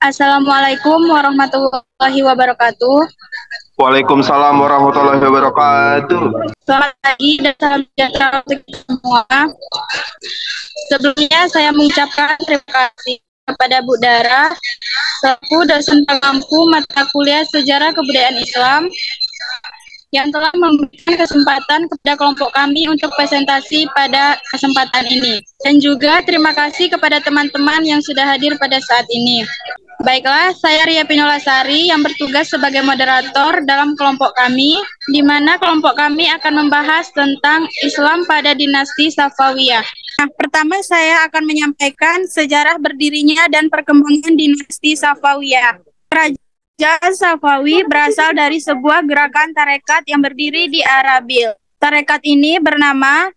Assalamualaikum warahmatullahi wabarakatuh. Waalaikumsalam warahmatullahi wabarakatuh. Selamat pagi dan salam sejahtera untuk kita semua. Sebelumnya saya mengucapkan terima kasih kepada Bu Dara selaku dosen pengampu mata kuliah Sejarah Kebudayaan Islam yang telah memberikan kesempatan kepada kelompok kami untuk presentasi pada kesempatan ini. Dan juga terima kasih kepada teman-teman yang sudah hadir pada saat ini. Baiklah, saya Ria Pinolasari yang bertugas sebagai moderator dalam kelompok kami, di mana kelompok kami akan membahas tentang Islam pada dinasti Safawiyah. Nah, pertama saya akan menyampaikan sejarah berdirinya dan perkembangan dinasti Safawiyah. Kerajaan Safawi berasal dari sebuah gerakan tarekat yang berdiri di Arabil. Tarekat ini bernama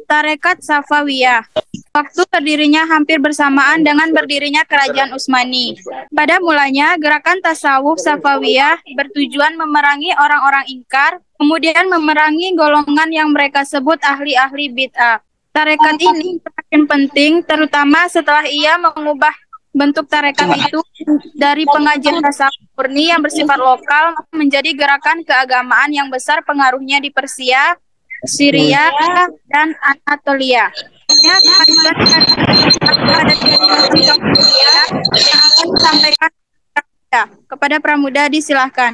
Tarekat Safawiyah. Waktu berdirinya hampir bersamaan dengan berdirinya Kerajaan Utsmani. Pada mulanya, gerakan tasawuf Safawiyah bertujuan memerangi orang-orang ingkar, kemudian memerangi golongan yang mereka sebut ahli-ahli bid'ah. Tarekat ini semakin penting, terutama setelah ia mengubah bentuk tarekat itu dari pengajian tasawuf murni yang bersifat lokal menjadi gerakan keagamaan yang besar pengaruhnya di Persia, Syria, dan Anatolia. Kemajuan pada dinasti Safawiyah yang akan disampaikan kepada Pramuda, disilahkan.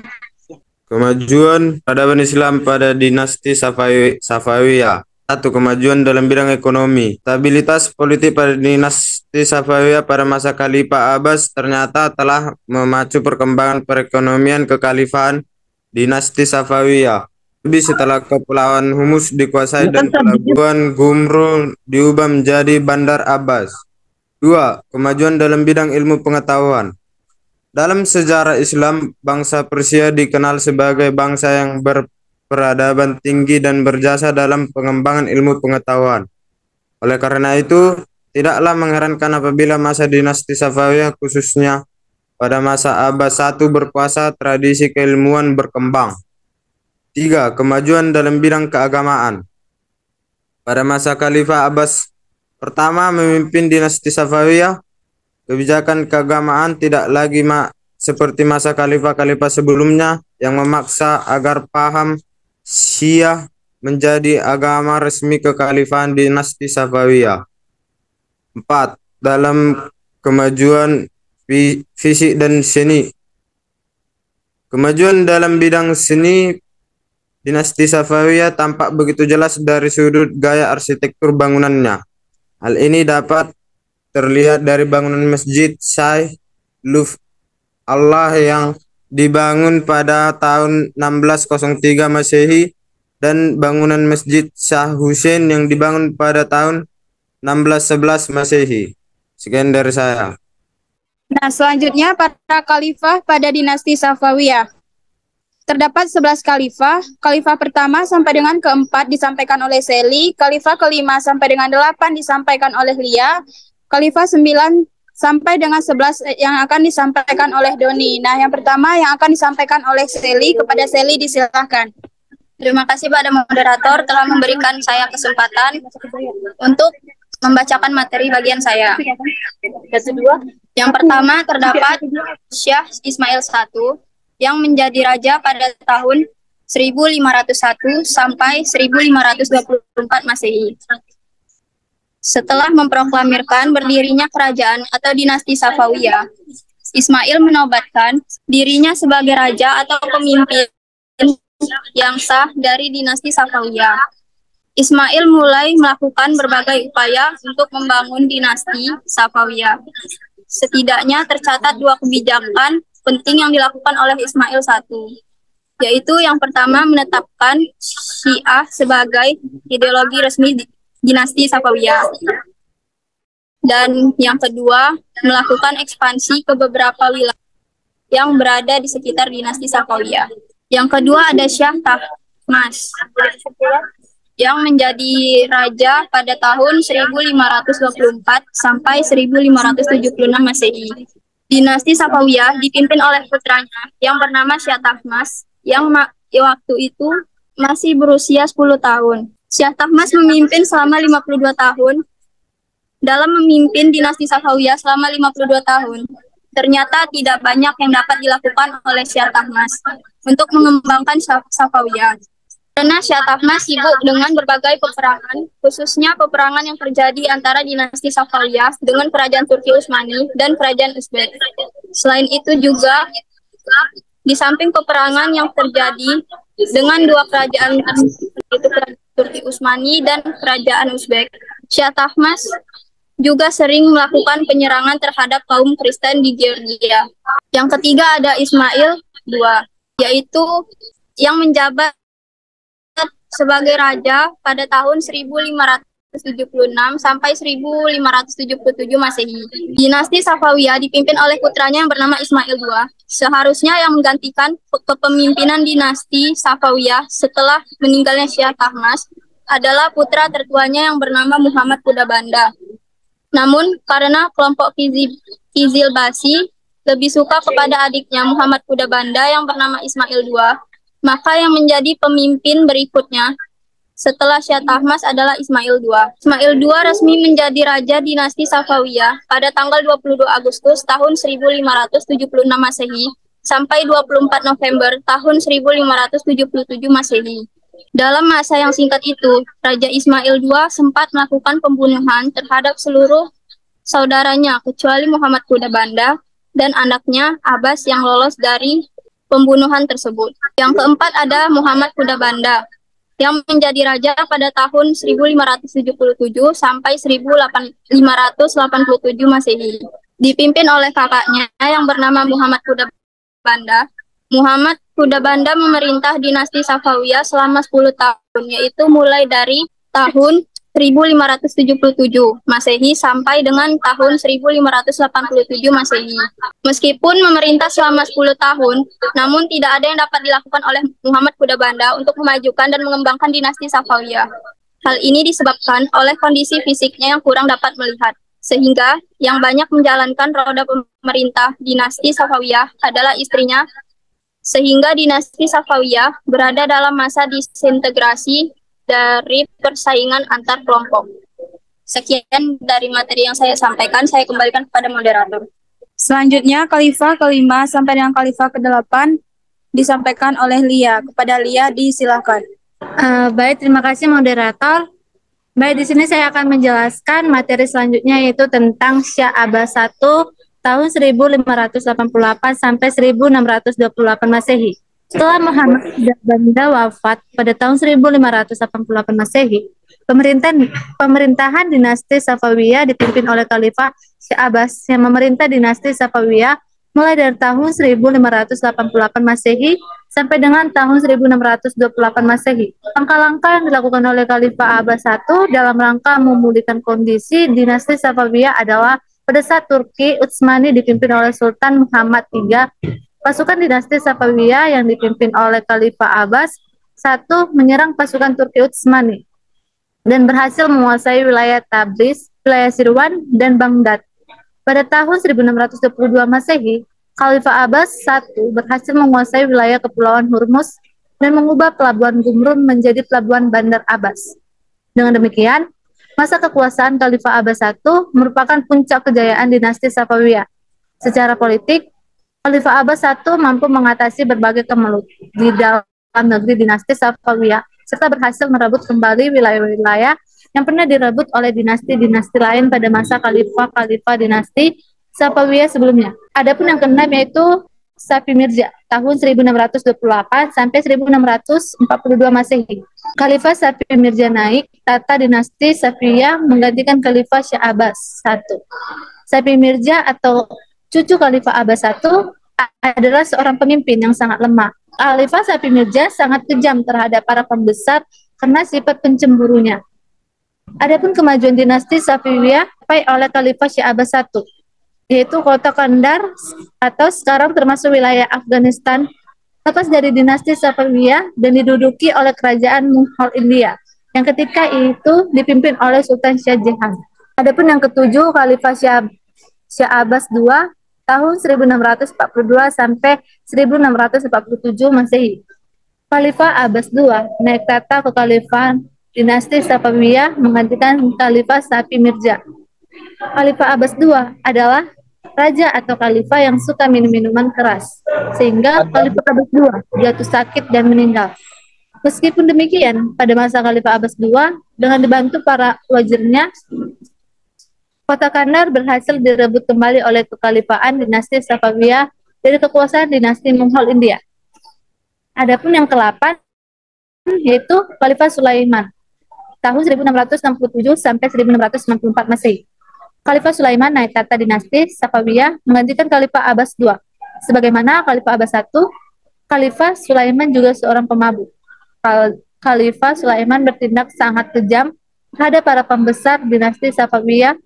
Kemajuan peradaban Islam pada dinasti Safawiyah. 1. Kemajuan dalam bidang ekonomi. Stabilitas politik pada dinasti Safawiyah pada masa Khalifah Abbas ternyata telah memacu perkembangan perekonomian kekhalifahan dinasti Safawiyah. Lebih setelah Kepulauan Humus dikuasai dan pelabuhan Gumrah diubah menjadi Bandar Abbas. 2. Kemajuan dalam bidang ilmu pengetahuan. Dalam sejarah Islam, bangsa Persia dikenal sebagai bangsa yang berperadaban tinggi dan berjasa dalam pengembangan ilmu pengetahuan. Oleh karena itu, tidaklah mengherankan apabila masa dinasti Safawiyah khususnya pada masa Abbas I berkuasa, tradisi keilmuan berkembang. 3. Kemajuan dalam bidang keagamaan. Pada masa Khalifah Abbas pertama memimpin dinasti Safawiyah, kebijakan keagamaan tidak lagi seperti masa khalifah-khalifah sebelumnya yang memaksa agar paham Syiah menjadi agama resmi kekhalifahan dinasti Safawiyah. 4. Dalam kemajuan fisik dan seni. Kemajuan dalam bidang seni dinasti Safawiyah tampak begitu jelas dari sudut gaya arsitektur bangunannya. Hal ini dapat terlihat dari bangunan Masjid Syekh Lutfi Allah yang dibangun pada tahun 1603 Masehi dan bangunan Masjid Shah Hussein yang dibangun pada tahun 1611 Masehi. Sekian dari saya. Nah, selanjutnya para khalifah pada dinasti Safawiyah. Terdapat 11 khalifah. Khalifah pertama sampai dengan keempat disampaikan oleh Seli, khalifah kelima sampai dengan 8 disampaikan oleh Lia, khalifah 9 sampai dengan 11 yang akan disampaikan oleh Doni. Nah, yang pertama yang akan disampaikan oleh Seli, kepada Seli disilahkan. Terima kasih pada moderator telah memberikan saya kesempatan untuk membacakan materi bagian saya. Yang pertama terdapat Syekh Ismail I yang menjadi raja pada tahun 1501 sampai 1524 Masehi. Setelah memproklamirkan berdirinya kerajaan atau dinasti Safawiyah, Ismail menobatkan dirinya sebagai raja atau pemimpin yang sah dari dinasti Safawiyah. Ismail mulai melakukan berbagai upaya untuk membangun dinasti Safawiyah. Setidaknya tercatat 2 kebijakan penting yang dilakukan oleh Ismail I, yaitu yang pertama menetapkan Syiah sebagai ideologi resmi dinasti Safawiyah, dan yang kedua melakukan ekspansi ke beberapa wilayah yang berada di sekitar dinasti Safawiyah. Yang kedua ada Syah Tahmasp yang menjadi raja pada tahun 1524 sampai 1576 Masehi. Dinasti Safawiyah dipimpin oleh putranya yang bernama Syah Tahmasp yang waktu itu masih berusia 10 tahun. Syah Tahmasp memimpin selama 52 tahun. Dalam memimpin dinasti Safawiyah selama 52 tahun, ternyata tidak banyak yang dapat dilakukan oleh Syah Tahmas untuk mengembangkan Safawiyah. Karena Syah Tahmas sibuk dengan berbagai peperangan, khususnya peperangan yang terjadi antara dinasti Safawiyah dengan kerajaan Turki Utsmani dan kerajaan Uzbek. Selain itu juga, di samping peperangan yang terjadi dengan dua kerajaan yaitu kerajaan Turki Utsmani dan kerajaan Uzbek, Syah Tahmas juga sering melakukan penyerangan terhadap kaum Kristen di Georgia. Yang ketiga ada Ismail II, yaitu yang menjabat sebagai raja pada tahun 1576 sampai 1577 Masehi. Dinasti Safawiyah dipimpin oleh putranya yang bernama Ismail II. Seharusnya yang menggantikan kepemimpinan dinasti Safawiyah setelah meninggalnya Syah Tahmas adalah putra tertuanya yang bernama Muhammad Kudabanda. Namun karena kelompok Kizil Basi lebih suka kepada adiknya Muhammad Kudabanda yang bernama Ismail II, maka yang menjadi pemimpin berikutnya setelah Syah Tahmas adalah Ismail II. Ismail II resmi menjadi raja dinasti Safawiyah pada tanggal 22 Agustus tahun 1576 Masehi sampai 24 November tahun 1577 Masehi. Dalam masa yang singkat itu, Raja Ismail II sempat melakukan pembunuhan terhadap seluruh saudaranya kecuali Muhammad Kudabanda dan anaknya Abbas yang lolos dari pembunuhan tersebut. Yang keempat ada Muhammad Kudabanda yang menjadi raja pada tahun 1577 sampai 1587 Masehi. Dipimpin oleh kakaknya yang bernama Muhammad Kudabanda. Muhammad Kudabanda memerintah dinasti Safawiyah selama 10 tahun, yaitu mulai dari tahun 1577 Masehi sampai dengan tahun 1587 Masehi. Meskipun memerintah selama 10 tahun, namun tidak ada yang dapat dilakukan oleh Muhammad Kudabanda untuk memajukan dan mengembangkan dinasti Safawiyah. Hal ini disebabkan oleh kondisi fisiknya yang kurang dapat melihat, sehingga yang banyak menjalankan roda pemerintah dinasti Safawiyah adalah istrinya, sehingga dinasti Safawiyah berada dalam masa disintegrasi dari persaingan antar kelompok. Sekian dari materi yang saya sampaikan, saya kembalikan kepada moderator. Selanjutnya, Khalifah kelima sampai dengan Khalifah ke-8 disampaikan oleh Lia. Kepada Lia, disilahkan. Baik, terima kasih moderator. Baik, di sini saya akan menjelaskan materi selanjutnya yaitu tentang Syah Abbas I tahun 1588 sampai 1628 Masehi. Setelah Muhammad Kudabanda wafat pada tahun 1588 Masehi, pemerintahan dinasti Safawiyah dipimpin oleh Khalifah Syah Abbas yang memerintah dinasti Safawiyah mulai dari tahun 1588 Masehi sampai dengan tahun 1628 Masehi. Langkah-langkah yang dilakukan oleh Khalifah Abbas I dalam rangka memulihkan kondisi dinasti Safawiyah adalah pada saat Turki Utsmani dipimpin oleh Sultan Muhammad III, pasukan dinasti Safawiyah yang dipimpin oleh Khalifah Abbas I menyerang pasukan Turki Utsmani dan berhasil menguasai wilayah Tabriz, wilayah Sirwan, dan Baghdad. Pada tahun 1622 Masehi, Khalifah Abbas I berhasil menguasai wilayah Kepulauan Hormuz dan mengubah pelabuhan Gumrun menjadi pelabuhan Bandar Abbas. Dengan demikian, masa kekuasaan Khalifah Abbas I merupakan puncak kejayaan dinasti Safawiyah. Secara politik, Khalifah Abbas I mampu mengatasi berbagai kemelut di dalam negeri dinasti Safawiyah, serta berhasil merebut kembali wilayah-wilayah yang pernah direbut oleh dinasti-dinasti lain pada masa Khalifah dinasti Safawiyah sebelumnya. Adapun yang keenam yaitu Safi Mirza tahun 1628 sampai 1642 Masehi. Khalifah Safi Mirza naik tata dinasti Safawiyah menggantikan Khalifah Syah Abbas I. Safi Mirza atau cucu Khalifah Abbas I adalah seorang pemimpin yang sangat lemah. Khalifah Safi Mirza sangat kejam terhadap para pembesar karena sifat pencemburunya. Adapun kemajuan dinasti Safawiyah dicapai oleh Khalifah Syah Abbas I, yaitu kota Kandar atau sekarang termasuk wilayah Afghanistan, lepas dari dinasti Safawiyah dan diduduki oleh kerajaan Mughal India, yang ketika itu dipimpin oleh Sultan Shah Jahan. Adapun yang ketujuh, Khalifah Syah Abbas II tahun 1642 sampai 1647 Masehi. Khalifah Abbas II naik tata kekhalifahan dinasti Safawiyah menggantikan Khalifah Safi Mirza. Khalifah Abbas II adalah raja atau khalifah yang suka minum minuman keras, sehingga Khalifah Abbas II jatuh sakit dan meninggal. Meskipun demikian, pada masa Khalifah Abbas II, dengan dibantu para wazirnya, kota Kandahar berhasil direbut kembali oleh kekhalifahan dinasti Safawiyah dari kekuasaan dinasti Mughal India. Adapun yang ke-8 yaitu Khalifah Sulaiman tahun 1667 sampai 1694 Masehi. Khalifah Sulaiman naik tahta dinasti Safawiyah menggantikan Khalifah Abbas II. Sebagaimana Khalifah Abbas I, Khalifah Sulaiman juga seorang pemabuk. Khalifah Sulaiman bertindak sangat kejam terhadap para pembesar dinasti Safawiyah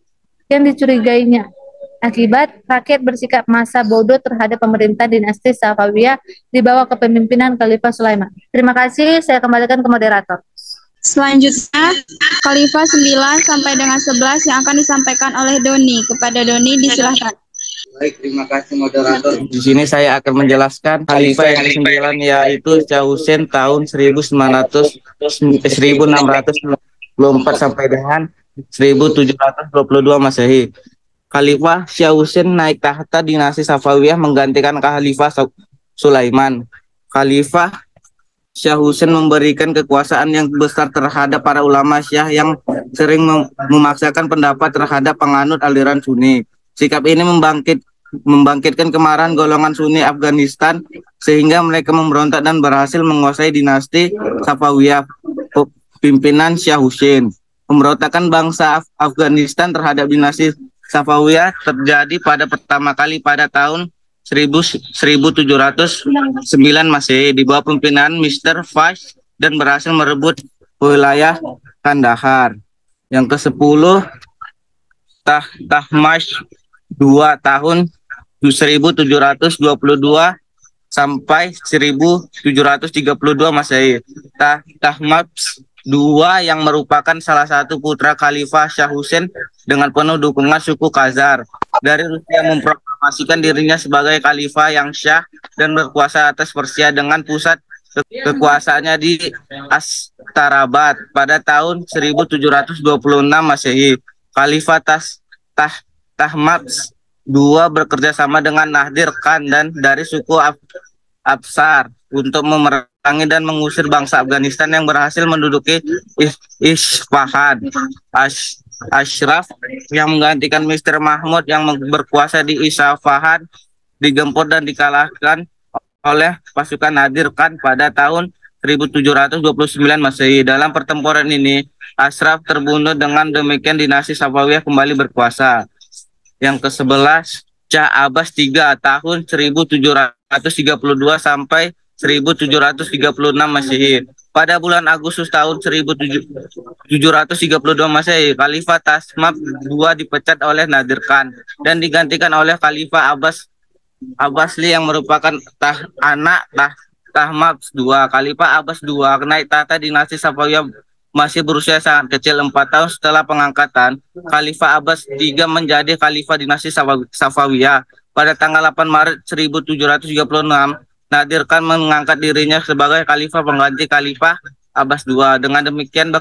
yang dicurigainya. Akibat rakyat bersikap massa bodoh terhadap pemerintah dinasti Safawiyah di bawah kepemimpinan Khalifah Sulaiman. Terima kasih, saya kembalikan ke moderator. Selanjutnya, Khalifah 9 sampai dengan 11 yang akan disampaikan oleh Doni. Kepada Doni, disilahkan. Baik, terima kasih moderator. Di sini saya akan menjelaskan Khalifah yang ke-9 yaitu Syah Husain tahun 1624 sampai dengan 1722 Masehi. Khalifah Syah Husain naik tahta dinasti Safawiyah menggantikan Khalifah Sulaiman. Khalifah Syah Husain memberikan kekuasaan yang besar terhadap para ulama Syah yang sering memaksakan pendapat terhadap penganut aliran Sunni. Sikap ini membangkitkan kemarahan golongan Sunni Afghanistan sehingga mereka memberontak dan berhasil menguasai dinasti Safawiyah pimpinan Syah Husain. Pemberontakan bangsa Afghanistan terhadap dinasti Safawiyah terjadi pertama kali pada tahun 1709 Masehi di bawah pimpinan Mr. Faiz dan berhasil merebut wilayah Kandahar. Yang ke-10 Tahmasp II tahun 1722 sampai 1732 Masehi. Tahmasp II yang merupakan salah satu putra Khalifah Syah Husain dengan penuh dukungan suku Khazar dari Rusia memproklamasikan dirinya sebagai khalifah yang syah dan berkuasa atas Persia dengan pusat kekuasaannya di Astarabad pada tahun 1726 Masehi. Khalifah Tahmasp II bekerja sama dengan Nadir Khan dan dari suku Absar untuk memerangi dan mengusir bangsa Afghanistan yang berhasil menduduki Isfahan. Ashraf yang menggantikan Mr. Mahmud yang berkuasa di Isfahan digempur dan dikalahkan oleh pasukan Nadir Khan pada tahun 1729 Masehi. Dalam pertempuran ini, Ashraf terbunuh, dengan demikian dinasti Safawiyah kembali berkuasa. Yang ke-11, Syah Abbas III tahun 1732 sampai 1736 Masehi. Pada bulan Agustus tahun 1732 Masehi, Khalifah Tahmasp II dipecat oleh Nadir Khan dan digantikan oleh Khalifah Abbasli yang merupakan anak Tahmasp II. Khalifah Abbas II naik tahta dinasti Safawiyah masih berusia sangat kecil. 4 tahun setelah pengangkatan, Khalifah Abbas III menjadi Khalifah dinasti Safawiyah. Pada tanggal 8 Maret 1736, Nadir Khan mengangkat dirinya sebagai Khalifah pengganti Khalifah Abbas II. Dengan demikian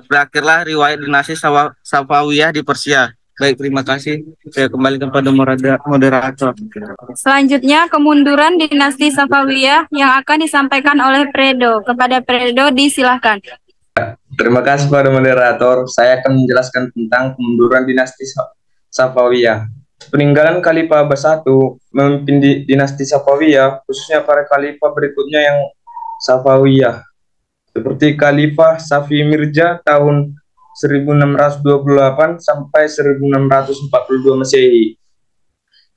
berakhirlah riwayat dinasti Safawiyah di Persia. Baik, terima kasih. Saya kembalikan pada moderator. Selanjutnya, kemunduran dinasti Safawiyah yang akan disampaikan oleh Predo. Kepada Predo, disilahkan. Terima kasih pada moderator. Saya akan menjelaskan tentang kemunduran dinasti Safawiyah. Peninggalan Khalifah Abbas I memimpin dinasti Safawiyah, khususnya para khalifah berikutnya yang Safawiyah, seperti Khalifah Safi Mirza tahun 1628 sampai 1642 Masehi,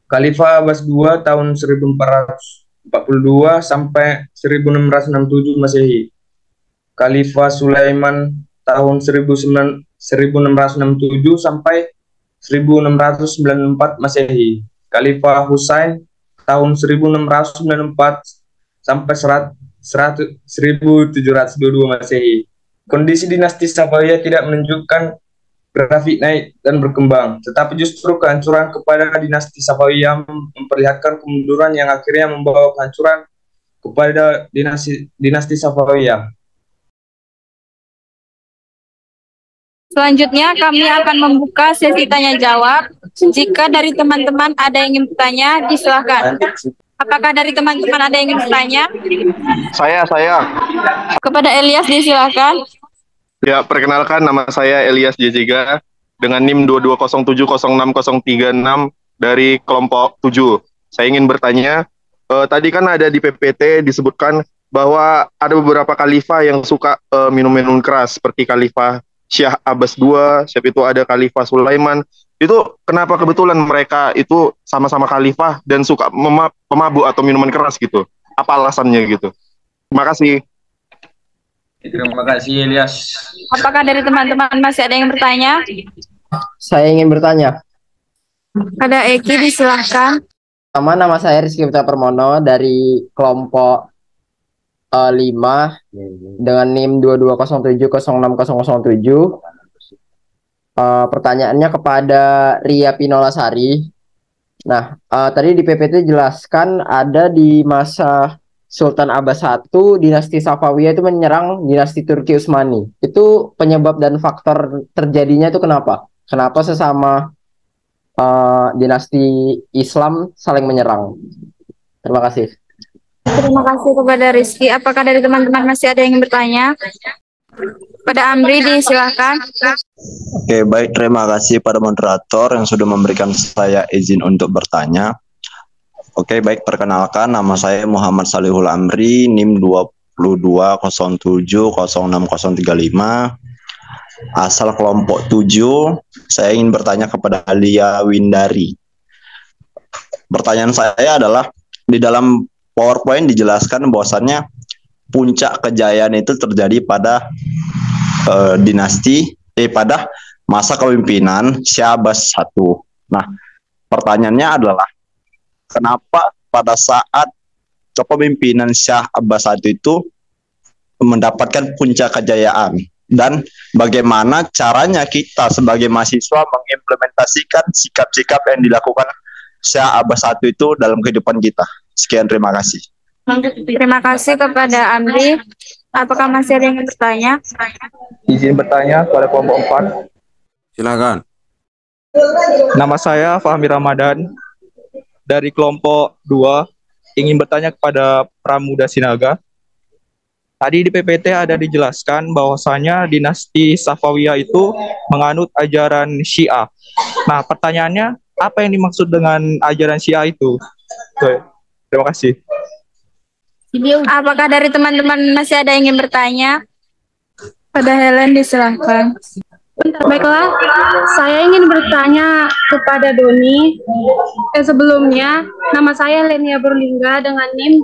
Khalifah Abbas II tahun 1442 sampai 1667 Masehi, Khalifah Sulaiman tahun 1667 sampai 1694 Masehi, Khalifah Husain tahun 1694 sampai 1722 Masehi. Kondisi dinasti Safawiyah tidak menunjukkan grafik naik dan berkembang, tetapi justru kehancuran kepada dinasti Safawiyah memperlihatkan kemunduran yang akhirnya membawa kehancuran kepada dinasti Safawiyah. Selanjutnya kami akan membuka sesi tanya jawab. Jika dari teman-teman ada yang ingin bertanya, disilahkan. Apakah dari teman-teman ada yang ingin bertanya? Saya. Kepada Elias disilahkan. Ya, perkenalkan nama saya Elias Jejiga dengan NIM 22070636 dari kelompok 7. Saya ingin bertanya, tadi kan ada di PPT disebutkan bahwa ada beberapa khalifah yang suka minum-minum keras seperti khalifah Syah Abbas II, siapa itu ada khalifah Sulaiman. Itu kenapa kebetulan mereka itu sama-sama khalifah dan suka pemabuk atau minuman keras gitu? Apa alasannya gitu? Terima kasih. Terima kasih, Ilyas. Apakah dari teman-teman masih ada yang bertanya? Saya ingin bertanya. Ada Eki, disilahkan. Nama saya Rizky Putra Permono dari kelompok 5 dengan NIM 2207060007. Pertanyaannya kepada Ria Pinolasari. Nah, tadi di PPT jelaskan ada di masa Sultan Abbas I, dinasti Safawiyah itu menyerang dinasti Turki Utsmani. Itu penyebab dan faktor terjadinya itu kenapa? Kenapa sesama dinasti Islam saling menyerang? Terima kasih. Terima kasih kepada Rizky. Apakah dari teman-teman masih ada yang ingin bertanya? Pada Amri disilahkan. Oke, baik. Terima kasih pada moderator yang sudah memberikan saya izin untuk bertanya. Oke, baik. Perkenalkan, nama saya Muhammad Salihul Amri, NIM 2207060035, asal kelompok 7. Saya ingin bertanya kepada Alia Windari. Pertanyaan saya adalah, di dalam PowerPoint dijelaskan bahwasannya puncak kejayaan itu terjadi pada pada masa kepemimpinan Syah Abbas I. Nah, pertanyaannya adalah, kenapa pada saat kepemimpinan Syah Abbas I itu mendapatkan puncak kejayaan? Dan bagaimana caranya kita sebagai mahasiswa mengimplementasikan sikap-sikap yang dilakukan Syah Abbas I itu dalam kehidupan kita? Sekian, terima kasih. Terima kasih kepada Amri. Apakah masih ada yang ingin bertanya? Izin bertanya kepada kelompok 4. Silakan. Nama saya Fahmi Ramadan dari kelompok 2. Ingin bertanya kepada Pramuda Sinaga. Tadi di PPT ada dijelaskan bahwasanya dinasti Safawiyah itu menganut ajaran Syiah. Nah, pertanyaannya, apa yang dimaksud dengan ajaran Syiah itu? Oke, terima kasih. Apakah dari teman-teman masih ada yang ingin bertanya? Pada Helen disilahkan. Baiklah, saya ingin bertanya kepada Doni. Sebelumnya, nama saya Lenia Berlingga dengan NIM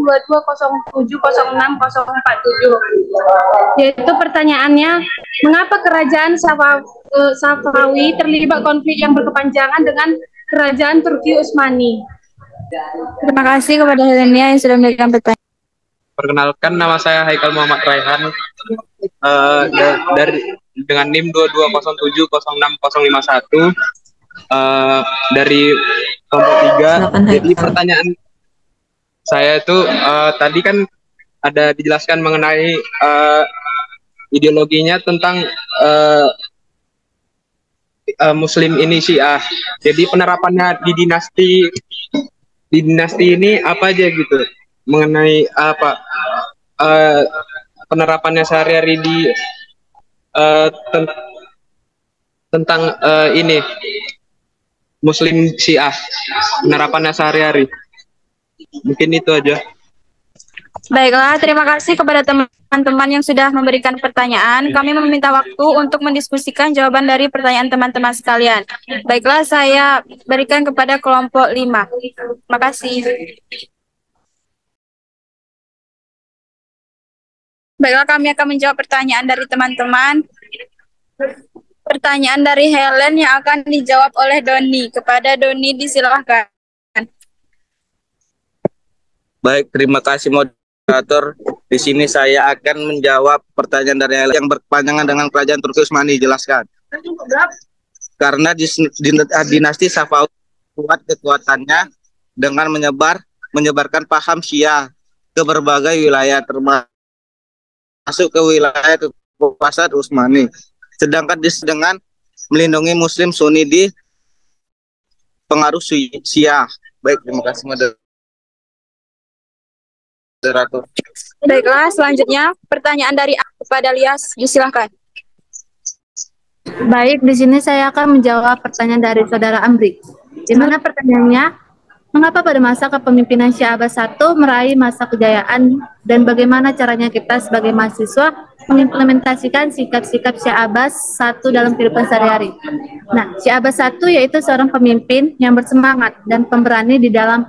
2207060047. Yaitu pertanyaannya, mengapa kerajaan Safawi terlibat konflik yang berkepanjangan dengan kerajaan Turki Utsmani? Terima kasih kepada Helenia yang sudah memberikan pertanyaan. Perkenalkan, nama saya Haikal Muhammad Raihan dengan NIM 2207060051 dari kelompok 3. Jadi pertanyaan saya itu tadi kan ada dijelaskan mengenai ideologinya tentang Muslim ini Syiah. Jadi penerapannya di dinasti ini apa aja gitu? Mengenai apa penerapannya sehari-hari di tentang ini Muslim Syiah, penerapannya sehari-hari. Mungkin itu aja. Baiklah, terima kasih kepada teman-teman yang sudah memberikan pertanyaan. Kami meminta waktu untuk mendiskusikan jawaban dari pertanyaan teman-teman sekalian. Baiklah, saya berikan kepada kelompok 5. Terima kasih. Baiklah, kami akan menjawab pertanyaan dari teman-teman. Pertanyaan dari Helen yang akan dijawab oleh Doni. Kepada Doni disilahkan. Baik, terima kasih moderator. Di sini saya akan menjawab pertanyaan dari Helen yang berkepanjangan dengan kerajaan Turki Utsmani. Jelaskan. Karena dinasti Safawi kuat kekuatannya dengan menyebarkan paham Syiah ke berbagai wilayah, termasuk ke wilayah kekuasaan Utsmani. sedangkan dengan melindungi Muslim Sunni di pengaruh Syiah. Baik, terima kasih moderator. Baiklah, selanjutnya pertanyaan dari kepada Lias, disilahkan. Baik, di sini saya akan menjawab pertanyaan dari Saudara Amri. Di mana pertanyaannya, mengapa pada masa kepemimpinan Syekh Abbas I meraih masa kejayaan dan bagaimana caranya kita sebagai mahasiswa mengimplementasikan sikap-sikap Syekh Abbas I dalam kehidupan sehari-hari. Nah, Syekh Abbas I yaitu seorang pemimpin yang bersemangat dan pemberani di dalam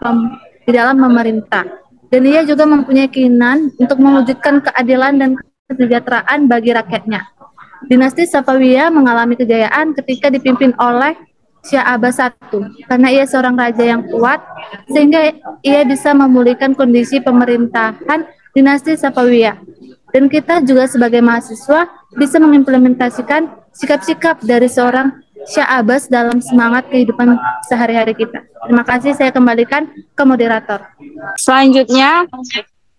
memerintah. Dan ia juga mempunyai keinginan untuk mewujudkan keadilan dan kesejahteraan bagi rakyatnya. Dinasti Safawiyah mengalami kejayaan ketika dipimpin oleh Syekh Abbas I karena ia seorang raja yang kuat sehingga ia bisa memulihkan kondisi pemerintahan dinasti Safawiyah. Dan kita juga sebagai mahasiswa bisa mengimplementasikan sikap-sikap dari seorang Syekh Abbas dalam semangat kehidupan sehari-hari kita. Terima kasih, saya kembalikan ke moderator. Selanjutnya,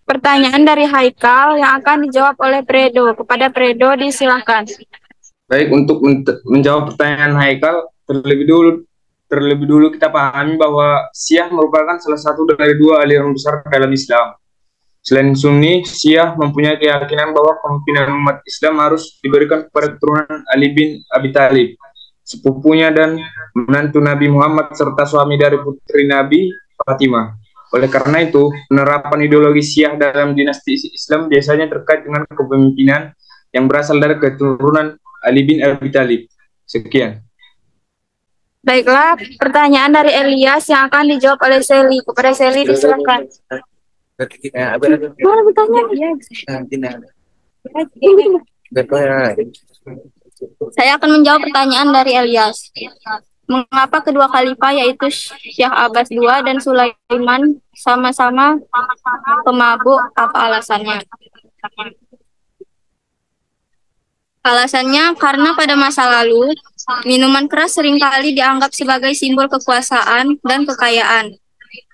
pertanyaan dari Haikal yang akan dijawab oleh Predo. Kepada Predo, disilahkan. Baik, untuk menjawab pertanyaan Haikal, terlebih dulu kita pahami bahwa Syiah merupakan salah satu dari dua aliran besar dalam Islam. Selain Sunni, Syiah mempunyai keyakinan bahwa kepemimpinan umat Islam harus diberikan kepada keturunan Ali bin Abi Thalib, sepupunya dan menantu Nabi Muhammad serta suami dari putri Nabi Fatimah. Oleh karena itu, penerapan ideologi Syiah dalam dinasti Islam biasanya terkait dengan kepemimpinan yang berasal dari keturunan Ali bin Abi Thalib. Sekian. Baiklah, pertanyaan dari Elias yang akan dijawab oleh Seli. Kepada Seli, disilakan. Boleh bertanya? Saya akan menjawab pertanyaan dari Elias. Mengapa kedua khalifah yaitu Syekh Abbas II dan Sulaiman sama-sama pemabuk? Apa alasannya? Alasannya karena pada masa lalu minuman keras seringkali dianggap sebagai simbol kekuasaan dan kekayaan.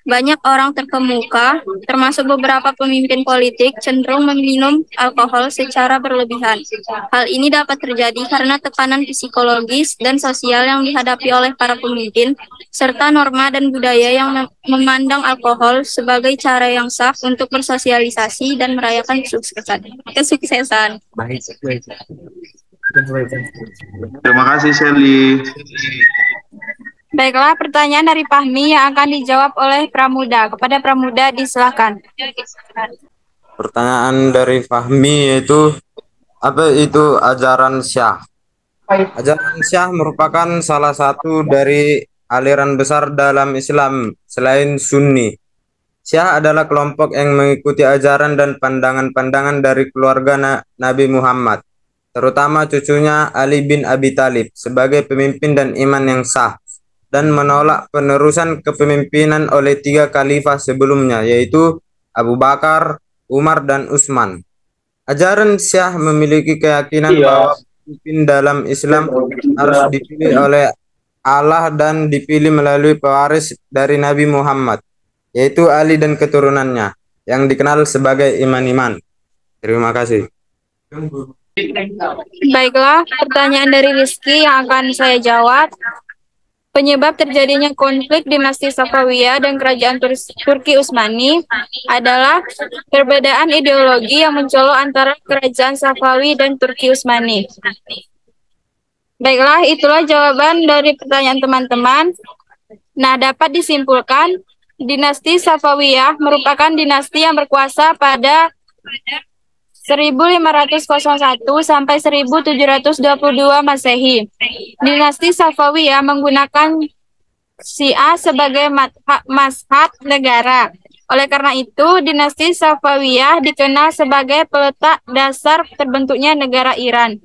Banyak orang terkemuka, termasuk beberapa pemimpin politik, cenderung meminum alkohol secara berlebihan. Hal ini dapat terjadi karena tekanan psikologis dan sosial yang dihadapi oleh para pemimpin, serta norma dan budaya yang memandang alkohol sebagai cara yang sah untuk bersosialisasi dan merayakan kesuksesan. Terima kasih, Shelly. Baiklah, pertanyaan dari Fahmi yang akan dijawab oleh Pramuda. Kepada Pramuda, disilahkan. Pertanyaan dari Fahmi yaitu, apa itu ajaran Syah? Ajaran Syah merupakan salah satu dari aliran besar dalam Islam selain Sunni. Syah adalah kelompok yang mengikuti ajaran dan pandangan-pandangan dari keluarga Nabi Muhammad, terutama cucunya Ali bin Abi Thalib sebagai pemimpin dan iman yang sah, dan menolak penerusan kepemimpinan oleh 3 khalifah sebelumnya, yaitu Abu Bakar, Umar, dan Utsman. Ajaran Syah memiliki keyakinan bahwa pemimpin dalam Islam harus dipilih oleh Allah dan dipilih melalui pewaris dari Nabi Muhammad, yaitu Ali dan keturunannya, yang dikenal sebagai iman-iman. Terima kasih. Baiklah, pertanyaan dari Rizky yang akan saya jawab. Penyebab terjadinya konflik dinasti Safawiyah dan kerajaan Turki Utsmani adalah perbedaan ideologi yang mencolok antara kerajaan Safawi dan Turki Utsmani. Baiklah, itulah jawaban dari pertanyaan teman-teman. Nah, dapat disimpulkan, dinasti Safawiyah merupakan dinasti yang berkuasa pada 1501 sampai 1722 Masehi. Dinasti Safawiyah menggunakan Syiah sebagai mazhab negara. Oleh karena itu, dinasti Safawiyah dikenal sebagai peletak dasar terbentuknya negara Iran.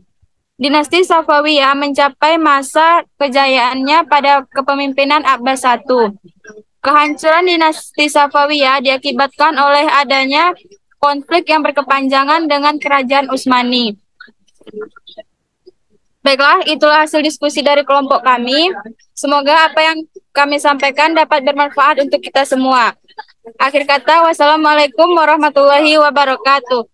Dinasti Safawiyah mencapai masa kejayaannya pada kepemimpinan Abbas I. Kehancuran dinasti Safawiyah diakibatkan oleh adanya konflik yang berkepanjangan dengan kerajaan Utsmani. Baiklah, itulah hasil diskusi dari kelompok kami. Semoga apa yang kami sampaikan dapat bermanfaat untuk kita semua. Akhir kata, wassalamualaikum warahmatullahi wabarakatuh.